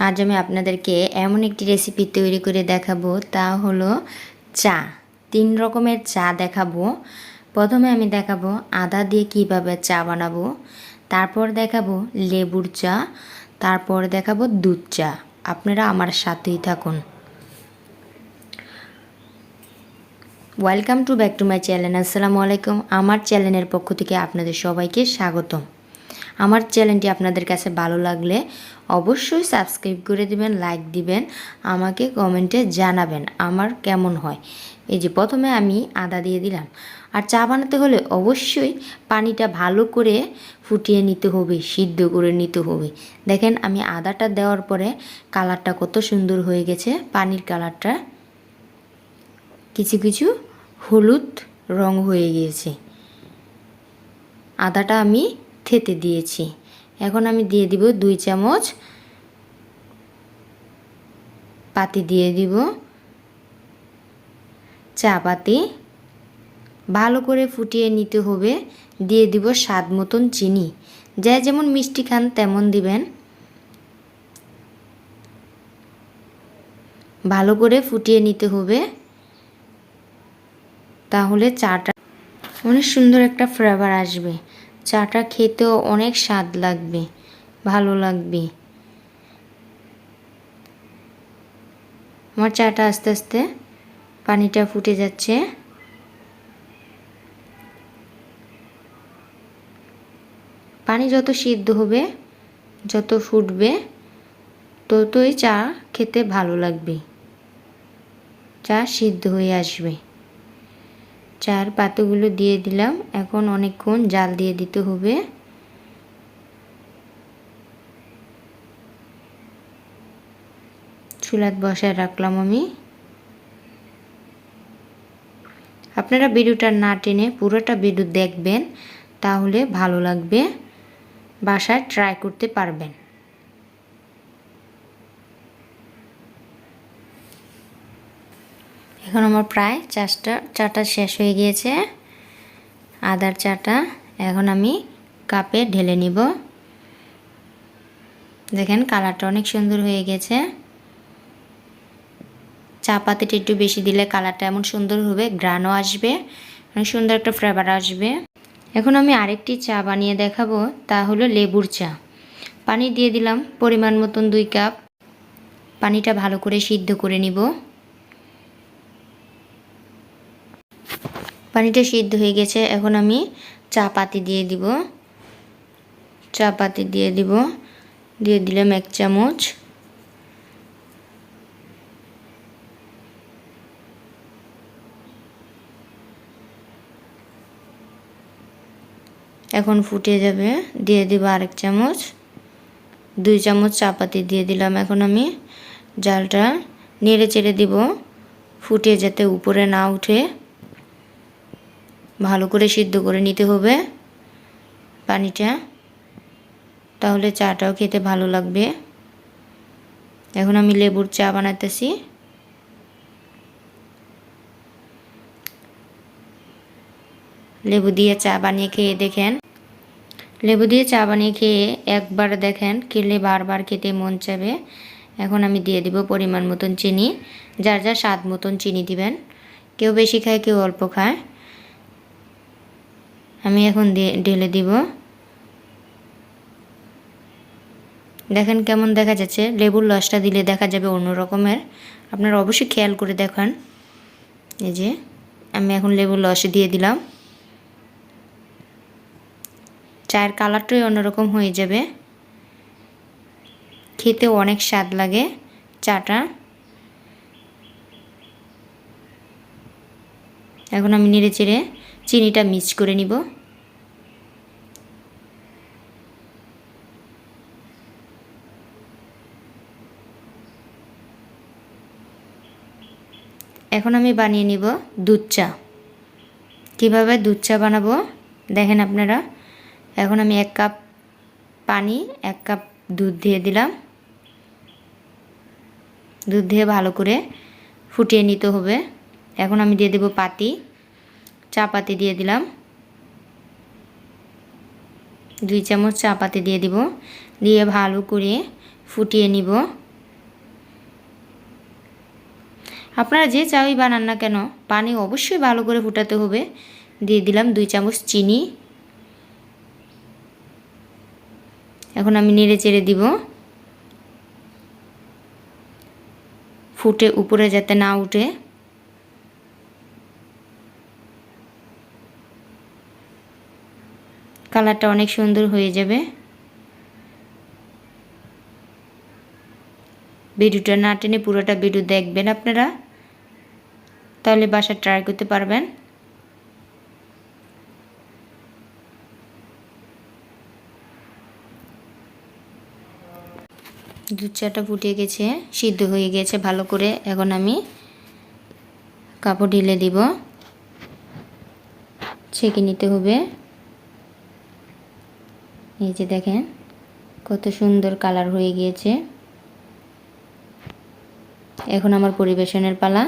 আজ আমি আপনাদেরকে এমন একটি রেসিপি তৈরি করে দেখাবো, তা হলো চা। 3 রকমের চা দেখাবো। প্রথমে আমি দেখাবো আদা দিয়ে কিভাবে চা বানাবো, তারপর দেখাবো লেবুর চা, তারপর দেখাবো দুধ চা। আপনারা আমার সাথেই থাকুন। Welcome to back to my channel. আসসালামু আলাইকুম। আমার চ্যানেলের পক্ষ থেকে আপনাদের সবাইকে স্বাগতম। আমার চ্যানেলটি আপনাদের কাছে ভালো লাগলে অবশ্যই সাবস্ক্রাইব করে দিবেন, লাইক দিবেন, আমাকে কমেন্টে জানাবেন আমার কেমন হয়। এই যে প্রথমে আমি আদা দিয়ে দিলাম। আর চা বানাতে হলে অবশ্যই পানিটা ভালো করে ফুটিয়ে নিতে হবে, সিদ্ধ করে নিতে হবে। দেখেন আমি আদাটা দেওয়ার পরে কালারটা কত সুন্দর হয়ে গেছে। পানির কালারটা কিছু কিছু হলুদ রং হয়ে গিয়েছে। আদাটা আমি থেতে দিয়েছি। এখন আমি দিয়ে দিব 2 চামচ পাতি, দিয়ে দিব চা পাতি। ভালো করে ফুটিয়ে নিতে হবে। দিয়ে দিব স্বাদ মতন চিনি, যে যেমন মিষ্টি খান তেমন দিবেন। ভালো করে ফুটিয়ে নিতে হবে, তাহলে চাটা অনেক সুন্দর একটা ফ্লেভার আসবে। চাটা খেতেও অনেক স্বাদ লাগবে, ভালো লাগবে। আমার চাটা আস্তে আস্তে পানিটা ফুটে যাচ্ছে। পানি যত সিদ্ধ হবে, যত ফুটবে, ততই চা খেতে ভালো লাগবে। চা সিদ্ধ হয়ে আসবে। চার পাতাগুলো দিয়ে দিলাম। এখন অনেকক্ষণ জাল দিয়ে দিতে হবে। চুলাত বসায় রাখলাম আমি। আপনারা ভিডিওটা না টেনে পুরোটা ভিডিও দেখবেন, তাহলে ভালো লাগবে, বাসায় ট্রাই করতে পারবেন। এখন আমার প্রায় চাটা শেষ হয়ে গিয়েছে, আদার চাটা। এখন আমি কাপে ঢেলে নিব। দেখেন কালারটা অনেক সুন্দর হয়ে গেছে। চা পাতিটা একটু বেশি দিলে কালারটা এমন সুন্দর হবে, গ্রানও আসবে, অনেক সুন্দর একটা ফ্লেভার আসবে। এখন আমি আরেকটি চা বানিয়ে দেখাবো, তা হলো লেবুর চা। পানি দিয়ে দিলাম পরিমাণ মতন 2 কাপ। পানিটা ভালো করে সিদ্ধ করে নিব। পানিটা সিদ্ধ হয়ে গেছে। এখন আমি চা পাতি দিয়ে দিব। চা পাতি দিয়ে দিলাম 1 চামচ। এখন ফুটে যাবে, দিয়ে দিব আরেক চামচ। 2 চামচ চা পাতি দিয়ে দিলাম। এখন আমি জালটা নেড়ে চেড়ে দিব, ফুটে যাতে উপরে না উঠে। ভালো করে সিদ্ধ করে নিতে হবে পানিটা, তাহলে চাটাও খেতে ভালো লাগবে। এখন আমি লেবুর চা বানাতেছি। লেবু দিয়ে চা বানিয়ে খেয়ে দেখেন। লেবু দিয়ে চা বানিয়ে খেয়ে একবার দেখেন, খেলে বারবার খেতে মন চাইবে। এখন আমি দিয়ে দিব পরিমাণ মতন চিনি। যার যার স্বাদ মতন চিনি দিবেন, কেউ বেশি খায়, কেউ অল্প খায়। আমি এখন ঢেলে দিব। দেখেন কেমন দেখা যাচ্ছে। লেবুর রসটা দিলে দেখা যাবে অন্য রকমের, আপনারা অবশ্যই খেয়াল করে দেখেন। এই যে আমি এখন লেবুর রস দিয়ে দিলাম। চায়ের কালারটাই অন্যরকম হয়ে যাবে, খেতে অনেক স্বাদ লাগে চাটা। এখন আমি নেড়ে চেড়ে চিনিটা মিক্স করে নিব। এখন আমি বানিয়ে নিব দুধ চা। কীভাবে দুধ চা বানাবো দেখেন আপনারা। এখন আমি 1 কাপ পানি, 1 কাপ দুধ দিয়ে দিলাম। দুধ দিয়ে ভালো করে ফুটিয়ে নিতে হবে। এখন আমি দিয়ে দেব পাতি, চা পাতি দিয়ে দিলাম। 2 চামচ চা পাতি দিয়ে দিব। দিয়ে ভালো করে ফুটিয়ে নিব। আপনারা যে চাই বানান না কেন পানি অবশ্যই ভালো করে ফুটাতে হবে। দিয়ে দিলাম 2 চামচ চিনি। এখন আমি নেড়ে চেড়ে দিব, ফুটে উপরে যাতে না উঠে। কালারটা অনেক সুন্দর হয়ে যাবে। ভিডিওটা না টেনে পুরোটা ভিডিও দেখবেন আপনারা, তাহলে বাসায় ট্রাই করতে পারবেন। দুধ চাটা ফুটে গেছে, সিদ্ধ হয়ে গেছে ভালো করে। এখন আমি কাপড় ঢেলে দিব, ছেঁকে নিতে হবে। এই যে দেখেন কত সুন্দর কালার হয়ে গিয়েছে। এখন আমার পরিবেশনের পালা।